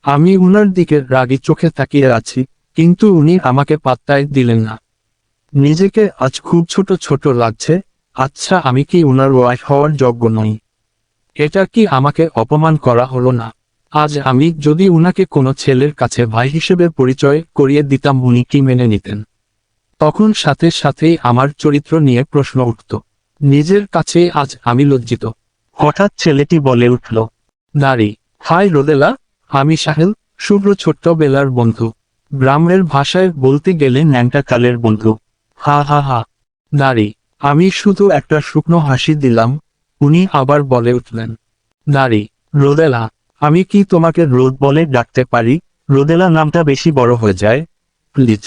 আমি উনার দিকে রাগী চোখে তাকিয়ে আছি, কিন্তু উনি আমাকে পাত্তাই দিলেন না। নিজেকে আজ খুব ছোট ছোট লাগছে। আচ্ছা, আমি কি উনার ওয়াইফ হওয়ার যোগ্য নই? এটা কি আমাকে অপমান করা হলো না? আজ আমি যদি উনাকে কোনো ছেলের কাছে ভাই হিসেবে পরিচয় করিয়ে দিতাম, উনি কি মেনে নিতেন? তখন সাথে সাথেই আমার চরিত্র নিয়ে প্রশ্ন উঠত। নিজের কাছেই আজ আমি লজ্জিত। হঠাৎ ছেলেটি বলে উঠল, নারী, হাই রোদেলা, আমি সাহেল, শুভ্র ছোট্টবেলার বন্ধু। গ্রামের ভাষায় বলতে গেলে ন্যাংটা কালের বন্ধু। হা হা হা। নারী, আমি শুধু একটা শুকনো হাসি দিলাম। উনি আবার বলে উঠলেন, নারী, রোদেলা, আমি কি তোমাকে রোদ বলে ডাকতে পারি? রোদেলা নামটা বেশি বড় হয়ে যায়, প্লিজ।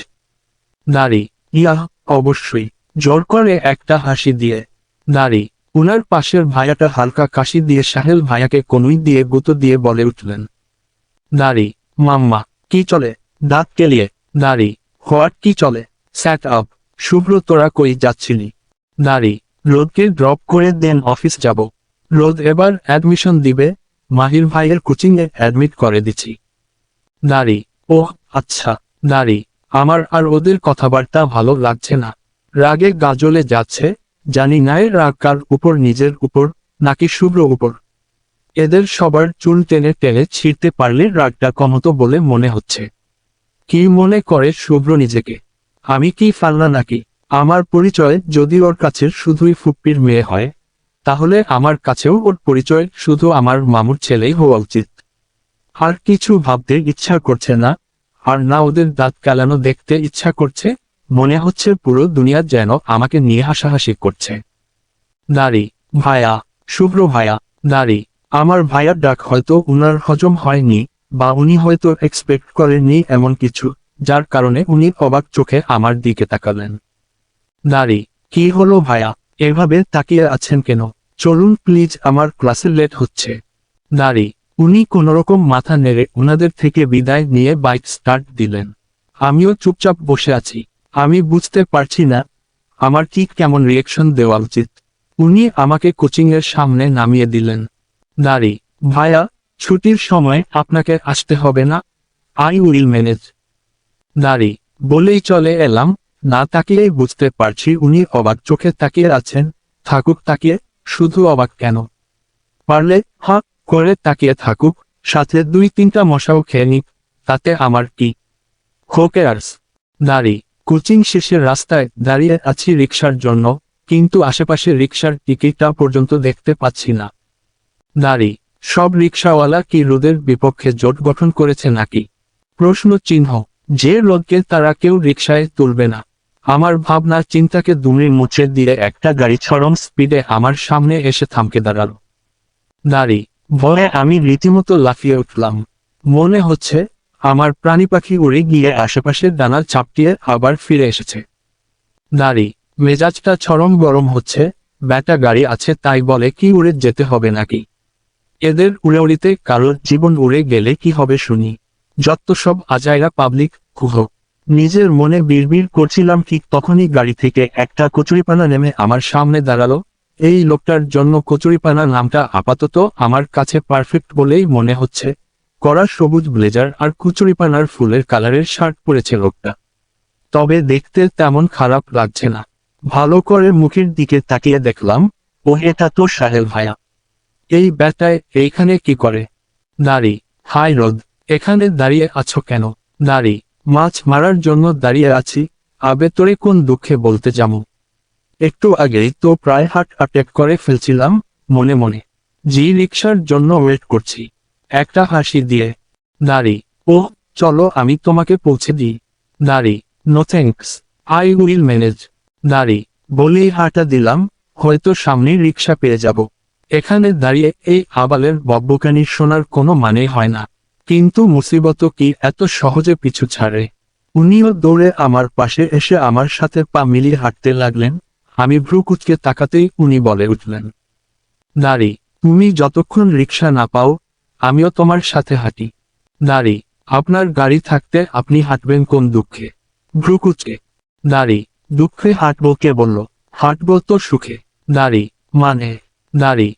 নারী, ইয়া, অবশ্যই, জোর করে একটা হাসি দিয়ে। নারী, উনার পাশের ভাইয়াটা হালকা কাশি দিয়ে সাহেল ভাইয়াকে কনুই দিয়ে গুঁতো দিয়ে বলে উঠলেন, নারী, মাম্মা, কি চলে? দাঁত কেলিয়ে। নারী, হোয়াট কি চলে? স্যাট আপ। শুভ্র, তোরা কই যাচ্ছিলি? নারী, রোদকে ড্রপ করে দেন, অফিস যাব। রোদ এবার অ্যাডমিশন দিবে, মাহির ভাইয়ের কোচিংয়ে অ্যাডমিট করে দিচ্ছি। নারী, ওহ আচ্ছা। নারী, আমার আর ওদের কথাবার্তা ভালো লাগছে না। রাগে গাজলে যাচ্ছে। জানি না এর রাগ কার উপর, নিজের উপর নাকি শুভ্র উপর। এদের সবার চুল টেনে টেনে ছিঁড়তে পারলে রাগটা কমতো বলে মনে হচ্ছে। কি মনে করে শুভ্র নিজেকে? আমি কি ফাল্লা নাকি? আমার পরিচয় যদি ওর কাছে শুধুই ফুপ্পির মেয়ে হয়, তাহলে আমার কাছেও ওর পরিচয় শুধু আমার মামুর ছেলেই হওয়া উচিত। আর কিছু ভাবতে ইচ্ছা করছে না, আর না ওদের দাঁত কালানো দেখতে ইচ্ছা করছে। মনে হচ্ছে পুরো দুনিয়া যেন আমাকে নিয়ে হাসাহাসি করছে। নারী, ভাইয়া, শুভ্র ভাইয়া। নারী, আমার ভাইয়ার ডাক হয়তো উনার হজম হয়নি, বা উনি হয়তো এক্সপেক্ট করেননি এমন কিছু, যার কারণে উনি অবাক চোখে আমার দিকে তাকালেন। নারী, কি হলো ভাইয়া, এভাবে তাকিয়ে আছেন কেন? চলুন প্লিজ, আমার ক্লাসে লেট হচ্ছে। নারী, উনি কোনোরকম মাথা নেড়ে উনাদের থেকে বিদায় নিয়ে বাইক স্টার্ট দিলেন। আমিও চুপচাপ বসে আছি। আমি বুঝতে পারছি না আমার ঠিক কেমন রিয়েকশন দেওয়া উচিত। উনি আমাকে কোচিংয়ের সামনে নামিয়ে দিলেন। নারী, ভাইয়া, ছুটির সময় আপনাকে আসতে হবে না, আই উইল ম্যানেজ। নারী, বলেই চলে এলাম। না তাকিয়েই বুঝতে পারছি উনি অবাক চোখে তাকিয়ে আছেন। থাকুক তাকিয়ে, শুধু অবাক কেন? পারলে হা করে তাকিয়ে থাকুক, সাথে 2-3টা মশাও খেয়ে নিক, তাতে আমার কি? হো কেয়ার্স। নারী, কোচিং শেষে রাস্তায় দাঁড়িয়ে আছি রিকশার জন্য, কিন্তু আশেপাশে রিকশার টিকিটটা পর্যন্ত দেখতে পাচ্ছি না। নারী, সব রিকশাওয়ালা কি রোদের বিপক্ষে জোট গঠন করেছে নাকি? প্রশ্ন চিহ্ন। যে রোদকে তারা কেউ রিকশায় তুলবে না। আমার ভাবনা চিন্তাকে দুমড়ে মুছে দিয়ে একটা গাড়ি চরম স্পিডে আমার সামনে এসে থামকে দাঁড়ালো। নারী, ভয়ে আমি রীতিমতো লাফিয়ে উঠলাম। মনে হচ্ছে আমার প্রাণী পাখি উড়ে গিয়ে আশেপাশের ডানা চাপটিয়ে আবার ফিরে এসেছে। নারী, মেজাজটা চরম গরম হচ্ছে। ব্যাটা গাড়ি আছে তাই বলে কি উড়ে যেতে হবে নাকি? এদের উড়াউড়িতে কারোর জীবন উড়ে গেলে কি হবে শুনি? যত সব আজাইরা পাবলিক, কুহ। নিজের মনে বিড়বিড় করছিলাম, ঠিক তখনই গাড়ি থেকে একটা কচুরিপানা নেমে আমার সামনে দাঁড়ালো। এই লোকটার জন্য কচুরিপানা নামটা আপাতত আমার কাছে পারফেক্ট বলেই মনে হচ্ছে। কড়া সবুজ ব্লেজার আর কচুরিপানার ফুলের কালারের শার্ট পরেছে লোকটা। তবে দেখতে তেমন খারাপ লাগছে না। ভালো করে মুখের দিকে তাকিয়ে দেখলাম, ও এটা তো সাহেল ভাইয়া। এই ব্যাটায় এইখানে কি করে? নারী, হাই রোদ, এখানে দাঁড়িয়ে আছো কেন? নারী, মাছ মারার জন্য দাঁড়িয়ে আছি। আবে তোরে কোন দুঃখে বলতে যাবো? একটু আগেই তো প্রায় হার্ট অ্যাটাক করে ফেলছিলাম মনে মনে। জি রিকশার জন্য ওয়েট করছি। একটা হাসি দিয়ে। নারী, ও চলো আমি তোমাকে পৌঁছে দিই। নারী, no thanks, I will manage. নারী, বলেই হাঁটা দিলাম, হয়তো সামনেই রিকশা পেয়ে যাব। এখানে দাঁড়িয়ে এই আবালের বকবকানি শোনার কোনো মানে হয় না। কিন্তু মুসিবত কি এত সহজে পিছু ছাড়ে? উনিও দৌড়ে আমার পাশে এসে আমার সাথে পা মিলিয়ে হাঁটতে লাগলেন। আমি ভ্রু কুঁচকে তাকাতেই উনি বলে উঠলেন, নারী, তুমি যতক্ষণ রিকশা না পাও, আমিও তোমার সাথে হাঁটি। নারী, আপনার গাড়ি থাকতে আপনি হাঁটবেন কোন দুঃখে? ভ্রু কুঁচকে। নারী, দুঃখে হাঁটবো কে বলল? হাঁটবো তো সুখে। নারী, মানে? নারী,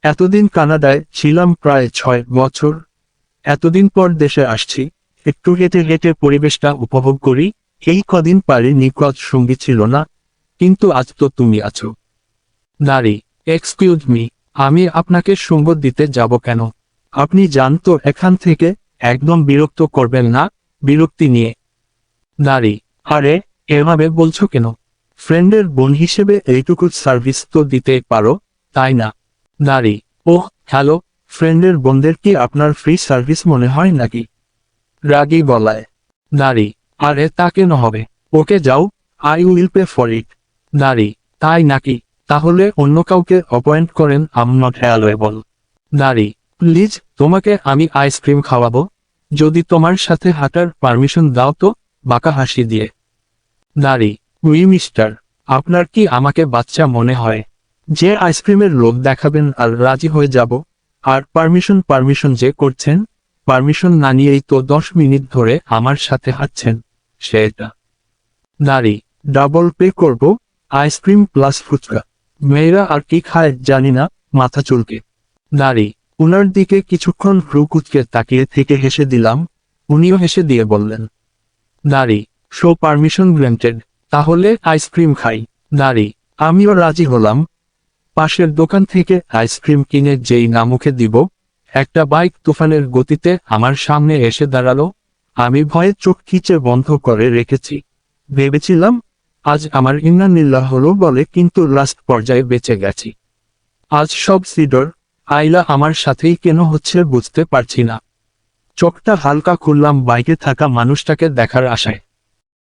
এতদিন কানাডায় ছিলাম প্রায় 6 বছর। এতদিন পর দেশে আসছি, একটু হেঁটে হেঁটে পরিবেশটা উপভোগ করি। এই কদিন পারে নিকট সঙ্গী ছিল না, কিন্তু আজ তো তুমি আছো। নারী: এক্সকিউজ মি, আমি আপনাকে সঙ্গ দিতে যাব কেন? আপনি যান তো এখান থেকে, একদম বিরক্ত করবেন না, বিরক্তি নিয়ে। নারী: আরে, এভাবে বলছো কেন? ফ্রেন্ডের বোন হিসেবে এইটুকু সার্ভিস তো দিতেই পারো, তাই না? নারী: ওহ হ্যালো, ফ্রেন্ডের বোনদের কি আপনার ফ্রি সার্ভিস মনে হয় নাকি? রাগী গলায়। নারী: আরে তা কেন হবে? ওকে যাও, I will pay for it. নারী: তাই নাকি? তাহলে অন্য কাউকে অ্যাপয়েন্ট করেন, আম নট অ্যাভেলেবল। নারী: প্লিজ, তোমাকে আমি আইসক্রিম খাওয়াবো, যদি তোমার সাথে হাঁটার পারমিশন দাও তো, বাঁকা হাসি দিয়ে। নারী: উই মিস্টার, আপনার কি আমাকে বাচ্চা মনে হয় যে আইসক্রিমের লোভ দেখাবেন আর রাজি হয়ে যাব? আর পারমিশন যে করছেন, পারমিশন না নিয়েই তো 10 মিনিট ধরে আমার সাথে হাঁটছেন, সেটা। নারী: ডাবল পে করব, আইসক্রিম প্লাস ফুচকা। মেয়েরা আর কি খায় জানি না, মাথা চুলকে। নারী: উনার দিকে কিছুক্ষণ ভ্রু কুঁচকে তাকিয়ে থেকে হেসে দিলাম, উনিও হেসে দিয়ে বললেন। নারী: শো পারমিশন গ্র্যান্টেড, তাহলে আইসক্রিম খাই। নারী: আমিও রাজি হলাম। পাশের দোকান থেকে আইসক্রিম কিনে যেই না মুখে দিব, একটা বাইক তুফানের গতিতে আমার সামনে এসে দাঁড়ালো। আমি ভয়ে চোখ খিচে বন্ধ করে রেখেছি। ভেবেছিলাম আজ আমার ইন্নালিল্লাহ হলো বলে, কিন্তু লাস্ট পর্যায়ে বেঁচে গেছি। আজ সব সিডর আইলা আমার সাথেই কেন হচ্ছে বুঝতে পারছি না। চোখটা হালকা খুললাম বাইকে থাকা মানুষটাকে দেখার আশায়।